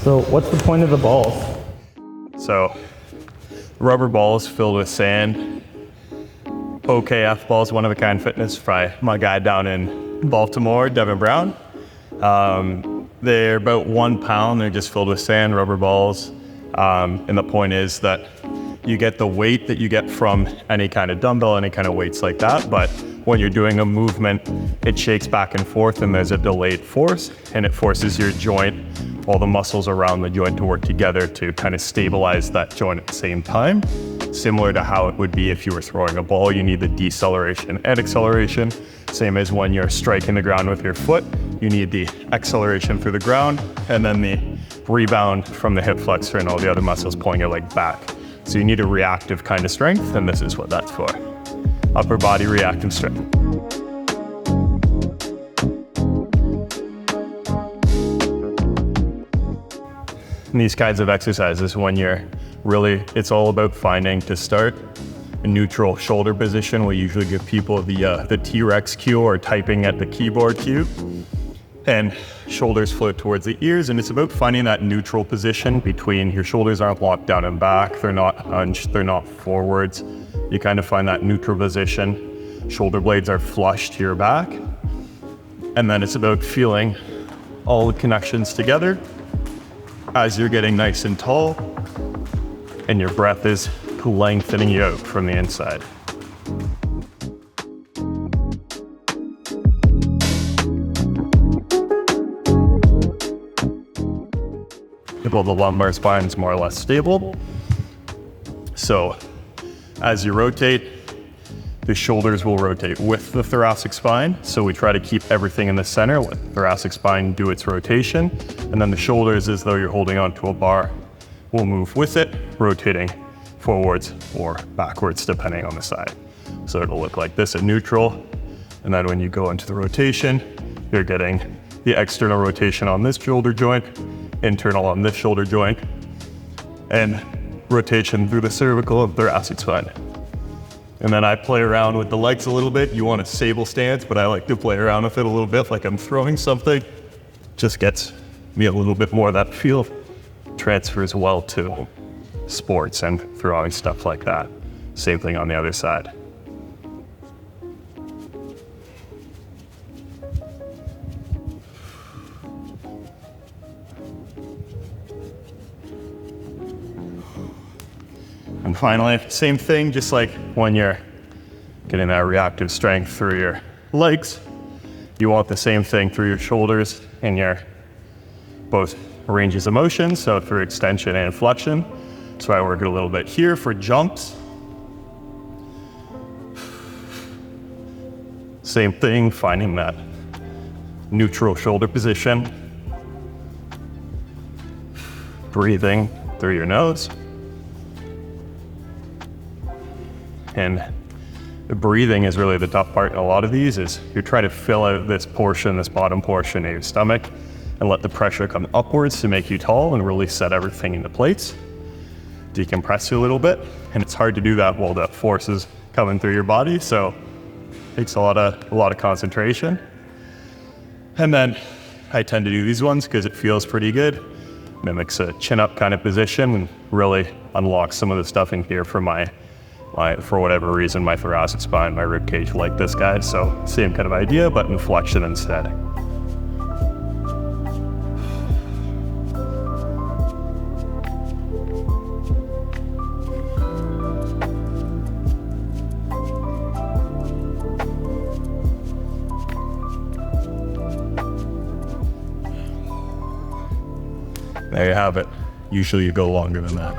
So what's the point of the balls? So rubber balls filled with sand. OKF balls, one of a kind fitness, by my guy down in Baltimore, Devin Brown. They're about 1 pound. They're just filled with sand, rubber balls. And the point is that you get the weight that you get from any kind of dumbbell, any kind of weights like that. But when you're doing a movement, it shakes back and forth and there's a delayed force, and it forces your joint, all the muscles around the joint, to work together to kind of stabilize that joint at the same time. Similar to how it would be if you were throwing a ball, you need the deceleration and acceleration. Same as when you're striking the ground with your foot, you need the acceleration through the ground and then the rebound from the hip flexor and all the other muscles pulling your leg back. So you need a reactive kind of strength, and this is what that's for. Upper body reactive strength. And these kinds of exercises, when you're really, it's all about finding, to start, a neutral shoulder position. We usually give people the T-Rex cue, or typing at the keyboard cue. And shoulders float towards the ears, and it's about finding that neutral position between your shoulders aren't locked down and back, they're not hunched, they're not forwards. You kind of find that neutral position. Shoulder blades are flush to your back. And then it's about feeling all the connections together as you're getting nice and tall, and your breath is lengthening you out from the inside. Well, the lumbar spine is more or less stable. So as you rotate, the shoulders will rotate with the thoracic spine. So we try to keep everything in the center, let the thoracic spine do its rotation. And then the shoulders, as though you're holding onto a bar, will move with it, rotating forwards or backwards, depending on the side. So it'll look like this at neutral. And then when you go into the rotation, you're getting the external rotation on this shoulder joint, internal on this shoulder joint, and rotation through the cervical and thoracic spine. And then I play around with the legs a little bit. You want a sable stance, but I like to play around with it a little bit like I'm throwing something. Just gets me a little bit more of that feel. Transfers well to sports and throwing, stuff like that. Same thing on the other side. And finally, same thing, just like when you're getting that reactive strength through your legs, you want the same thing through your shoulders and your both ranges of motion, so through extension and flexion. So I work it a little bit here for jumps. Same thing, finding that neutral shoulder position. Breathing through your nose. And the breathing is really the tough part in a lot of these, is you're trying to fill out this portion, this bottom portion of your stomach, and let the pressure come upwards to make you tall and really set everything into place. Decompress you a little bit, and it's hard to do that while that force is coming through your body, so it takes a lot of concentration. And then I tend to do these ones because it feels pretty good. Mimics a chin-up kind of position and really unlocks some of the stuff in here for for whatever reason, my thoracic spine, my rib cage, like this guy. So same kind of idea, but in flexion instead. There you have it. Usually you go longer than that.